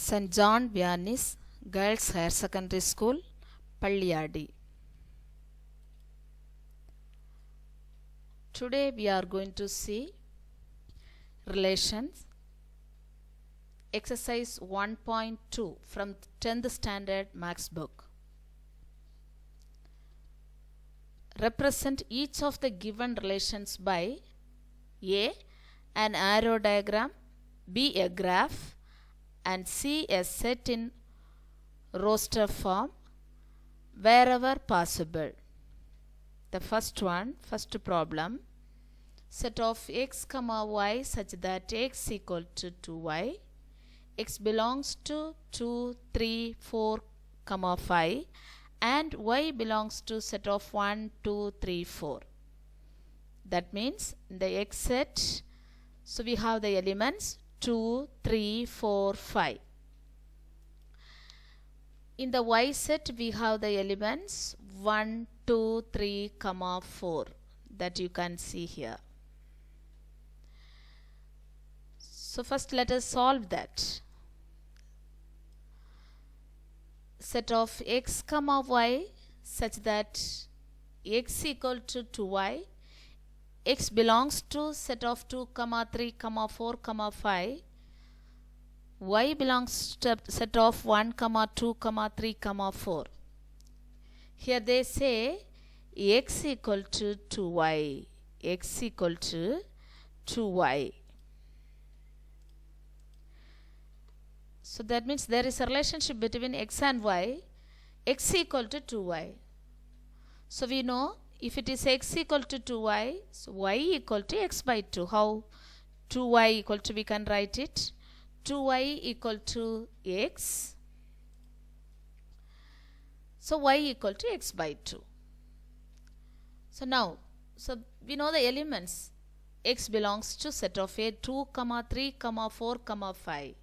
St. John Vianney's Girls Higher Secondary School, Palliyadi. Today we are going to see relations, exercise 1.2 from 10th standard Maths book. Represent each of the given relations by A. An arrow diagram, B. a graph, and C. a set in roster form wherever possible. The first problem, set of x comma y such that x equal to 2y, x belongs to 2, 3, 4, comma 5, and y belongs to set of 1, 2, 3, 4. That means in the x set, so we have the elements 2, 3, 4, 5. In the y set, we have the elements 1, 2, 3, comma 4 that you can see here. So first let us solve that. Set of x comma y such that x equal to 2y, x belongs to set of 2, 3, 4, 5, y belongs to set of 1, 2, 3, 4. Here they say x equal to 2y, x equal to 2y. So that means there is a relationship between x and y, x equal to 2y. So we know if it is x equal to 2y, so y equal to x by 2. How 2y equal to, we can write it 2y equal to x. So y equal to x by 2. So now, so we know the elements. X belongs to set of A 2, 3, 4, 5.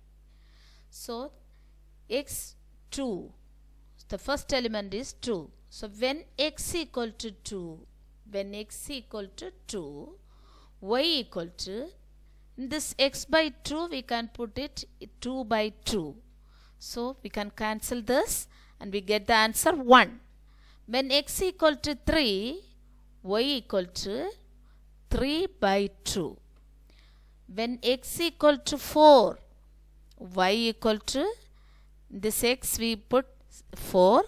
So x 2, the first element is 2. So when x equal to 2, y equal to, in this x by 2 we can put it 2 by 2. So we can cancel this and we get the answer 1. When x equal to 3, y equal to 3 by 2. When x equal to 4, y equal to, this x we put 4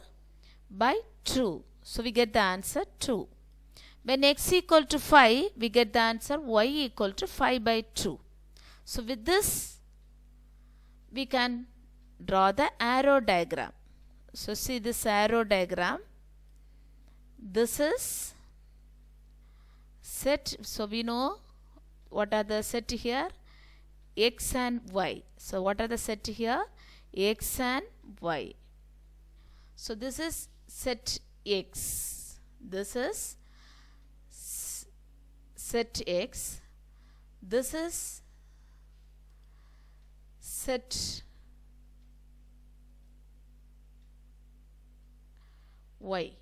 by 2. So we get the answer 2. When x equal to 5, we get the answer y equal to 5 by 2. So with this, we can draw the arrow diagram. So see this arrow diagram. This is set. So we know what are the set here? X and y. So what are the set here? X and y. So this is set x. This is set x. This is set y.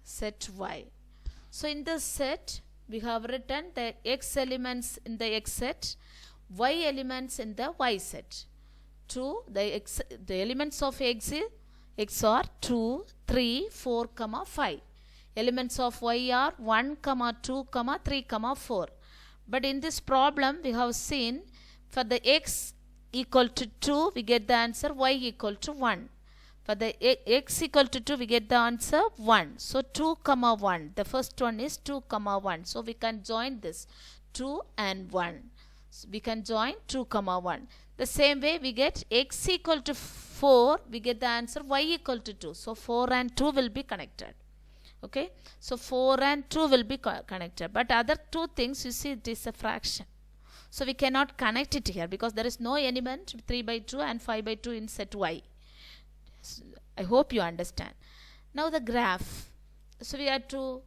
Set y. So in this set, we have written the x elements in the x set, y elements in the y set. The elements of x are 2, 3, 4, 5. Elements of y are 1, 2, 3, 4. But in this problem, we have seen for the x equal to 2, we get the answer y equal to 1. For the x equal to 2, we get the answer 1. So 2, 1. The first one is 2, 1. So we can join this 2 and 1. So we can join 2, 1. The same way we get x equal to 4, we get the answer y equal to 2. So 4 and 2 will be connected. Okay. So 4 and 2 will be connected. But other two things, you see, it is a fraction. So we cannot connect it here because there is no element 3 by 2 and 5 by 2 in set y. So I hope you understand. Now the graph. So we have to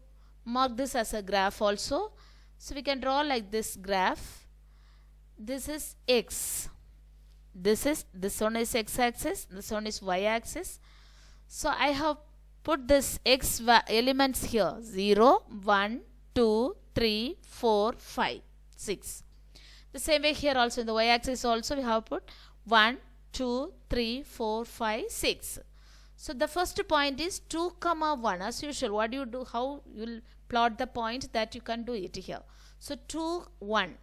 mark this as a graph also. So we can draw like this graph. This is x. This one is x-axis. This one is y-axis. So I have put this x elements here. 0, 1, 2, 3, 4, 5, 6. The same way here also in the y-axis also we have put 1, 2, 3, 4, 5, 6. So the first point is 2 comma 1. As usual, what do you do? How you will plot the point, that you can do it here. So 2, 1.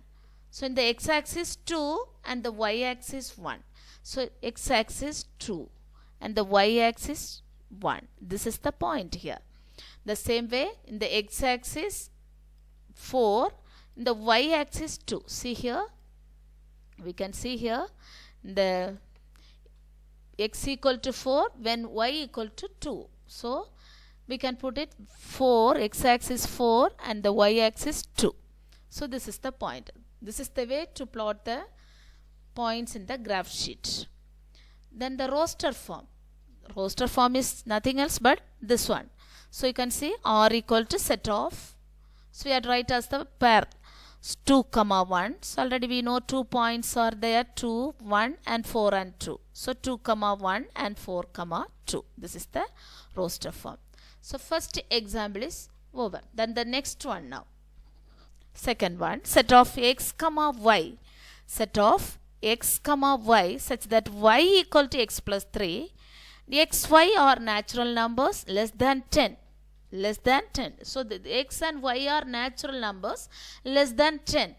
So in the x-axis 2 and the y-axis 1. So x-axis 2 and the y-axis 1. This is the point here. The same way in the x-axis 4, in the y-axis 2. See here, we can see here the x equal to 4 when y equal to 2. So we can put it 4, x-axis 4 and the y-axis 2. So this is the point. This is the way to plot the points in the graph sheet. Then the roster form. Roster form is nothing else but this one. So you can see R equal to set of, so we had write as the pair 2 comma 1. So already we know 2 points are there, 2, 1 and 4 and 2. So 2 comma 1 and 4 comma 2. This is the roster form. So first example is over. Then the next one now. Second one, set of x comma y. Set of x comma y such that y equal to x plus 3. X, y are natural numbers less than 10. Less than 10. So the x and y are natural numbers less than 10.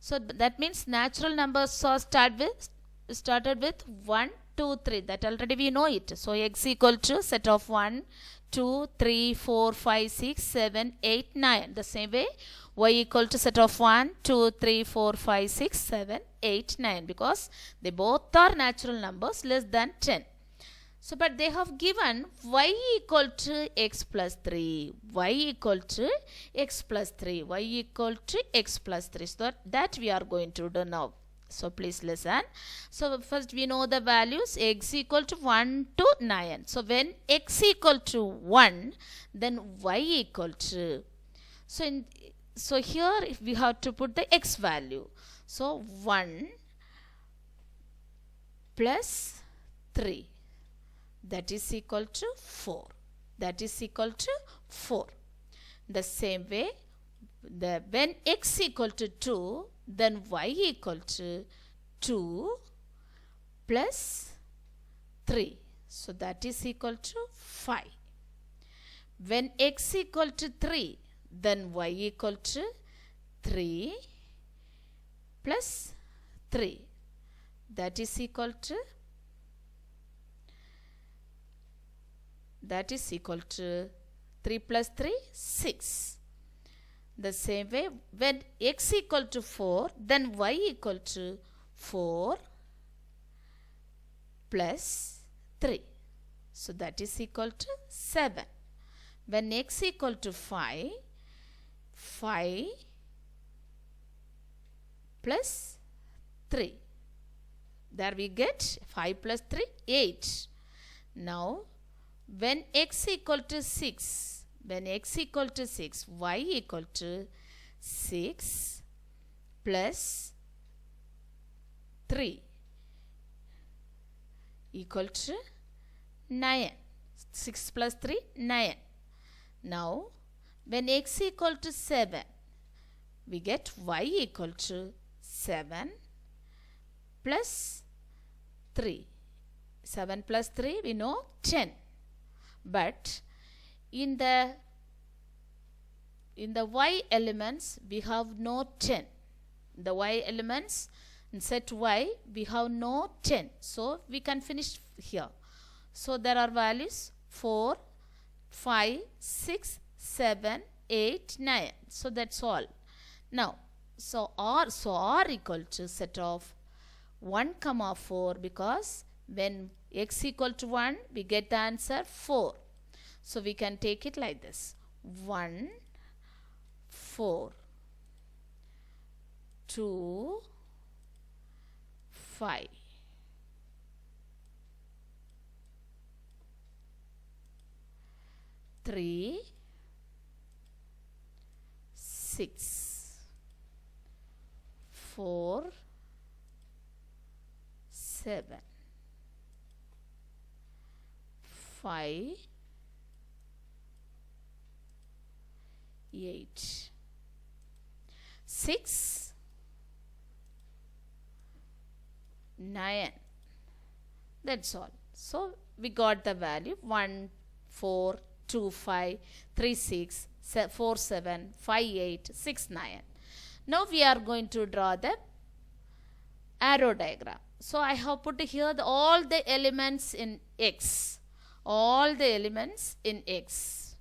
So that means natural numbers are started with 1, 2, 3. That already we know it. So x equal to set of 1, 2, 3, 4, 5, 6, 7, 8, 9. The same way y equal to set of 1, 2, 3, 4, 5, 6, 7, 8, 9. Because they both are natural numbers less than 10. So, but they have given y equal to x plus 3, y equal to x plus 3, y equal to x plus 3. So, that we are going to do now. So, please listen. So, first we know the values x equal to 1 to 9. So, when x equal to 1, then y equal to. So, here if we have to put the x value. So, 1 plus 3. That is equal to 4. That is equal to 4. The same way, when x equal to 2, then y equal to 2 plus 3. So that is equal to 5. When x equal to 3, then y equal to 3 plus 3. That is equal to 3 plus 3, 6. The same way, when x equal to 4, then y equal to 4 plus 3. So that is equal to 7. When x equal to 5, 5 plus 3. There we get 5 plus 3, 8. Now, when x equal to 6, y equal to 6 plus 3 equal to 9. 6 plus 3, 9. Now, when x equal to 7, we get y equal to 7 plus 3. 7 plus 3, we know 10. But in the y elements, we have no 10. The y elements in set y, we have no 10. So we can finish here. So there are values 4, 5, 6, 7, 8, 9. So that's all. Now, so R equal to set of 1 comma 4, because when x equal to 1, we get the answer 4. So we can take it like this. 1, 4, 2, 5. 3, 6, 4, 7, 5, 8, 6, 9, That's all. So we got the value 1, 4, 2, 5, 3, 6, 4, 7, 5, 8, 6, 9. Now we are going to draw the arrow diagram. So I have put here all the elements in X. All the elements in X.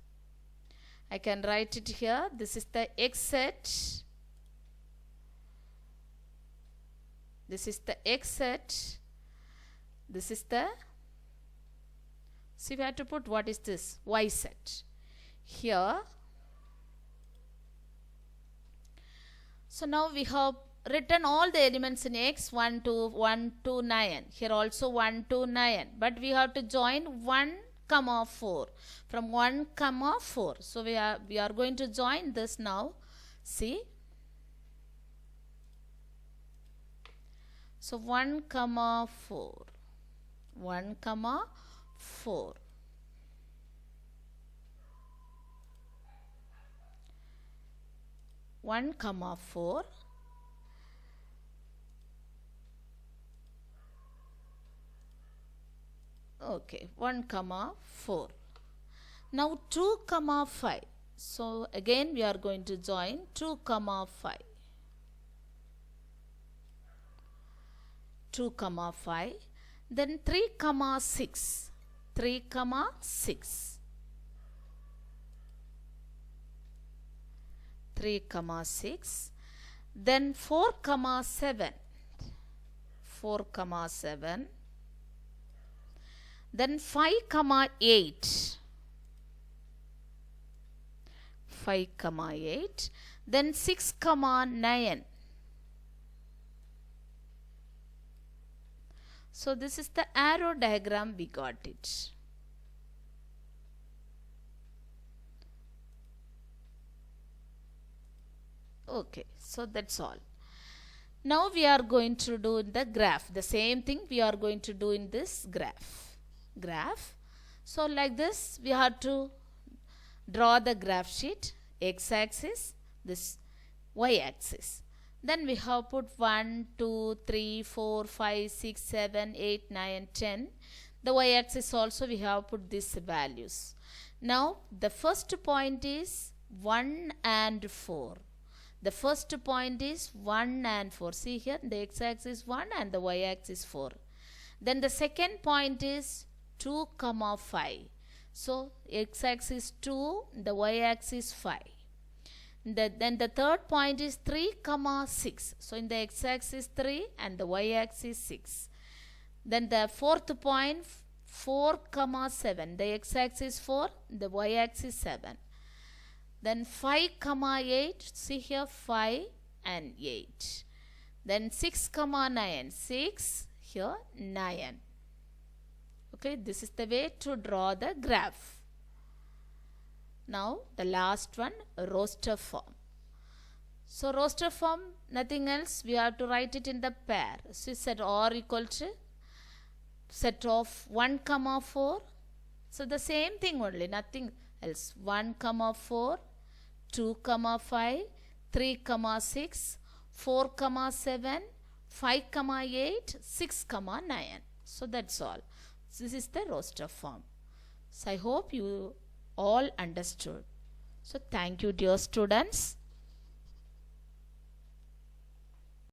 I can write it here. This is the X set. This is the X set. This is the, see, we have to put what is this? Y set. Here. So now we have written all the elements in X, 1 to 9. Here also 1 to 9. But we have to join 1, 4. From 1, 4. So we are going to join this now. See. So 1, 4. 1, 4. One comma 4. Okay, 1, 4. Now 2, 5. So again we are going to join 2, 5. 2, 5. Then 3, 6. 3, 6. 3, 6. Then 4, 7. 4, 7. Then 5, 8. 5, 8. Then 6, 9. So this is the arrow diagram, we got it. Okay, so that's all. Now we are going to do in the graph. The same thing we are going to do in this graph. So like this, we have to draw the graph sheet, x-axis, this y-axis. Then we have put 1, 2, 3, 4, 5, 6, 7, 8, 9, 10. The y-axis also we have put these values. Now the first point is 1 and 4. The first point is 1 and 4. See here, the x-axis 1 and the y-axis 4. Then the second point is 2, 5. So x-axis 2, the y-axis 5. Then the third point is 3, 6. So in the x-axis 3 and the y-axis 6. Then the fourth point 4, 7. The x-axis 4, the y-axis 7. Then 5, 8. See here 5 and 8. Then 6, 9. 6, here 9. Okay, this is the way to draw the graph. Now the last one, roster form. So roster form, nothing else, we have to write it in the pair. So set R equal to set of 1, 4. So the same thing only, nothing else. 1, 4, 2, 5, 3, 6, 4, 7, 5, 8, 6, 9. So that's all. This is the roster form. So I hope you all understood. So thank you, dear students.